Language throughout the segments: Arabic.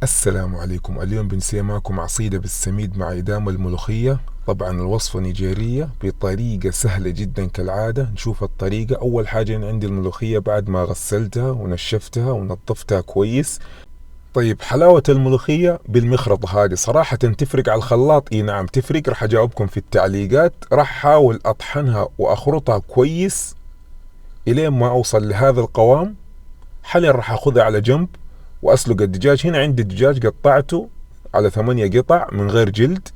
السلام عليكم. اليوم بنسوي معكم عصيدة بالسميد مع إدامة الملوخية. طبعا الوصفة نيجيرية بطريقة سهلة جدا كالعادة. نشوف الطريقة. أول حاجة أنا عندي الملوخية بعد ما غسلتها ونشفتها ونظفتها كويس. طيب، حلاوة الملوخية بالمخرطة هذه صراحة تفرق على الخلاط. اي نعم تفرق، راح اجاوبكم في التعليقات. راح احاول اطحنها واخرطها كويس الين ما اوصل لهذا القوام. حاليا راح اخذها على جنب واسلق الدجاج. هنا عندي الدجاج قطعته على 8 قطع من غير جلد.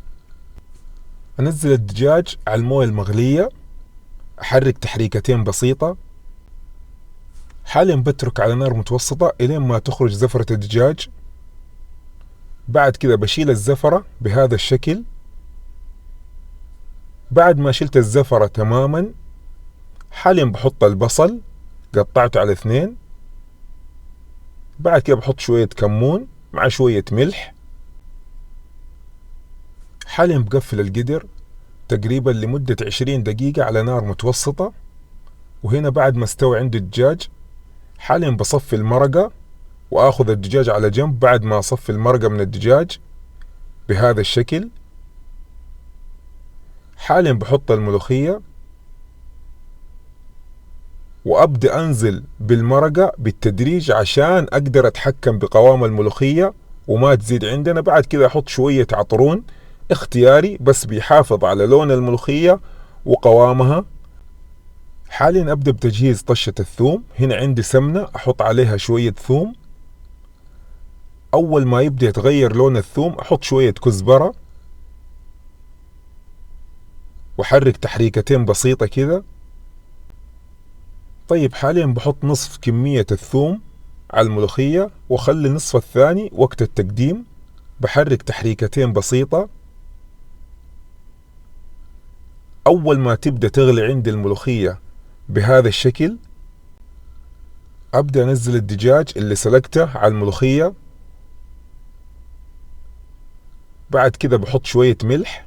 انزل الدجاج على المويه المغلية، احرك تحريكتين بسيطة. حاليا بترك على نار متوسطة الين ما تخرج زفرة الدجاج. بعد كذا بشيل الزفرة بهذا الشكل. بعد ما شلت الزفرة تماما، حاليا بحط البصل قطعته على 2. بعد كده بحط شوية كمون مع شوية ملح. حاليا بقفل القدر تقريبا لمدة 20 دقيقة على نار متوسطة. وهنا بعد ما استوى عندي الدجاج، حاليا بصفي المرقة واخذ الدجاج على جنب. بعد ما اصفي المرقة من الدجاج بهذا الشكل، حاليا بحط الملوخية وابدأ انزل بالمرقة بالتدريج عشان اقدر اتحكم بقوام الملوخية وما تزيد عندنا. بعد كذا احط شوية عطرون اختياري بس بيحافظ على لون الملوخية وقوامها. حاليا ابدأ بتجهيز طشة الثوم. هنا عندي سمنة احط عليها شوية ثوم. اول ما يبدأ يتغير لون الثوم احط شوية كزبرة وحرك تحريكتين بسيطة كذا. طيب، حاليا بحط نصف كمية الثوم على الملوخية وخلي النصف الثاني وقت التقديم. بحرك تحريكتين بسيطة. أول ما تبدأ تغلي عندي الملوخية بهذا الشكل، أبدأ أنزل الدجاج اللي سلقته على الملوخية. بعد كده بحط شوية ملح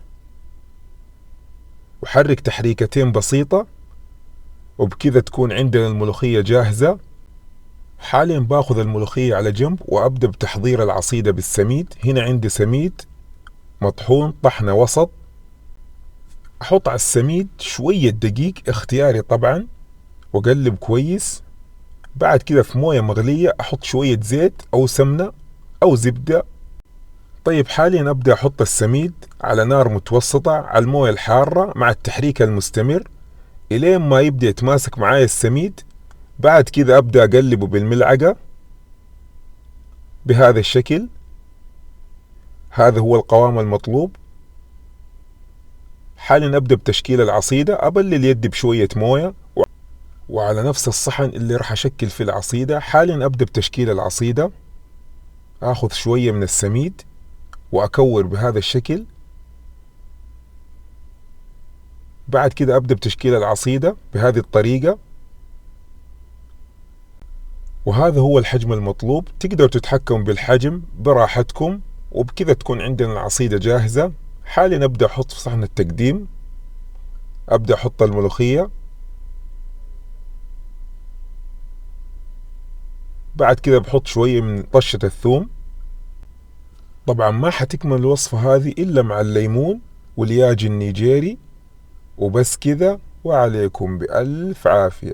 وحرك تحريكتين بسيطة، وبكذا تكون عندنا الملوخية جاهزة. حاليا باخذ الملوخية على جنب وأبدأ بتحضير العصيدة بالسميد. هنا عندي سميد مطحون طحنة وسط. احط على السميد شوية دقيق اختياري طبعا واقلب كويس. بعد كده في موية مغلية احط شوية زيت او سمنة او زبدة. طيب، حاليا ابدأ احط السميد على نار متوسطة على الموية الحارة مع التحريك المستمر الين ما يبدأ يتماسك معايا السميد. بعد كده ابدأ اقلبه بالملعقة بهذا الشكل. هذا هو القوام المطلوب. حاليا ابدأ بتشكيل العصيدة. ابلل يدي بشوية موية وعلى نفس الصحن اللي راح اشكل فيه العصيدة. حاليا ابدأ بتشكيل العصيدة. اخذ شوية من السميد واكور بهذا الشكل. بعد كده ابدأ بتشكيل العصيدة بهذه الطريقة. وهذا هو الحجم المطلوب. تقدروا تتحكموا بالحجم براحتكم وبكذا تكون عندنا العصيدة جاهزة. حاليا ابدأ احط في صحن التقديم. ابدأ احط الملوخية. بعد كده بحط شوية من طشة الثوم. طبعا ما حتكمل الوصفة هذه إلا مع الليمون والياج النيجيري. وبس كذا، وعليكم بألف عافية.